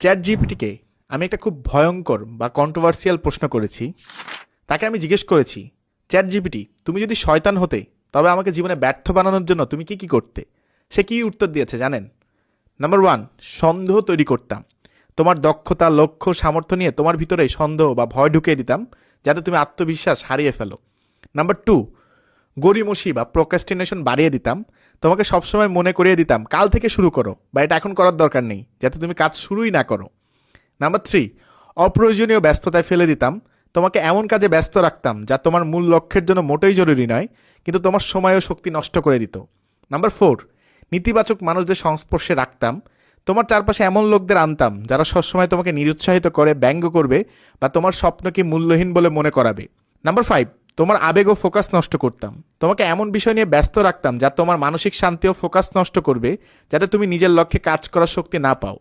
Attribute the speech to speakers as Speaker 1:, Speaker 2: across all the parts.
Speaker 1: Chat জিপিটিকে আমি একটা খুব ভয়ঙ্কর বা কন্ট্রোভার্সিয়াল প্রশ্ন করেছি। তাকে আমি জিজ্ঞেস করেছি, চ্যাট জিপিটি তুমি যদি শয়তান হতে তবে আমাকে জীবনে ব্যর্থ বানানোর জন্য তুমি কি কি করতে? সে কি উত্তর দিয়েছে জানেন? নাম্বার ওয়ান, সন্দেহ তৈরি করতাম। তোমার দক্ষতা, লক্ষ্য, সামর্থ্য নিয়ে তোমার ভিতরে সন্দেহ বা ভয় ঢুকিয়ে দিতাম, যাতে তুমি আত্মবিশ্বাস হারিয়ে ফেলো। নাম্বার টু, গড়িমসি বা প্রোক্রাস্টিনেশন বাড়িয়ে দিতাম। তোমাকে সবসময় মনে করিয়ে দিতাম কাল থেকে শুরু করো, বা এটা এখন করার দরকার নেই, যাতে তুমি কাজ শুরুই না করো। নাম্বার থ্রি, অপ্রয়োজনীয় ব্যস্ততায় ফেলে দিতাম। তোমাকে এমন কাজে ব্যস্ত রাখতাম যা তোমার মূল লক্ষ্যের জন্য মোটেই জরুরি নয়, কিন্তু তোমার সময় ও শক্তি নষ্ট করে দিত। নাম্বার ফোর, নেতিবাচক মানুষদের সংস্পর্শে রাখতাম। তোমার চারপাশে এমন লোকদের আনতাম যারা সবসময় তোমাকে নিরুৎসাহিত করে, ব্যঙ্গ করবে বা তোমার স্বপ্নকে মূল্যহীন বলে মনে করাবে। নাম্বার ফাইভ, তোমার আবেগ ও ফোকাস নষ্ট করতাম। তোমাকে এমন বিষয় নিয়ে ব্যস্ত রাখতাম যা তোমার মানসিক শান্তি ও ফোকাস নষ্ট করবে, যাতে তুমি নিজের লক্ষ্যে কাজ করার শক্তি না পাও।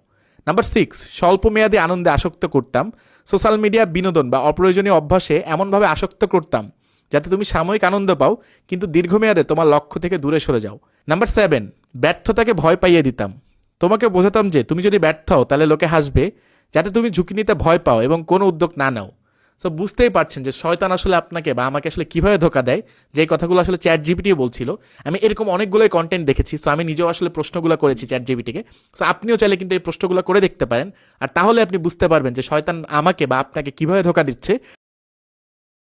Speaker 1: নাম্বার সিক্স, স্বল্পমেয়াদী আনন্দে আসক্ত করতাম। সোশ্যাল মিডিয়া, বিনোদন বা অপ্রয়োজনীয় অভ্যাসে এমনভাবে আসক্ত করতাম যাতে তুমি সাময়িক আনন্দ পাও, কিন্তু দীর্ঘমেয়াদে তোমার লক্ষ্য থেকে দূরে সরে যাও। নাম্বার সেভেন, ব্যর্থতাকে ভয় পাইয়ে দিতাম। তোমাকে বোঝাতাম যে তুমি যদি ব্যর্থ হও তাহলে লোকে হাসবে, যাতে তুমি ঝুঁকি নিতে ভয় পাও এবং কোনো উদ্যোগ না নাও। সো বুঝতেই পারছেন যে শয়তান আসলে আপনাকে বা আমাকে আসলে কিভাবে ধোকা দেয়, যে কথাগুলো আসলে চ্যাট জিপিটিও বলছিল। আমি এরকম অনেকগুলোই কন্টেন্ট দেখেছি, সো আমি নিজেও আসলে প্রশ্নগুলো করেছি চ্যাট জিপিটিকে। সো আপনিও চাইলে কিন্তু এই প্রশ্নগুলো করে দেখতে পারেন, আর তাহলে আপনি বুঝতে পারবেন যে শয়তান আমাকে বা আপনাকে কিভাবে ধোকা দিচ্ছে।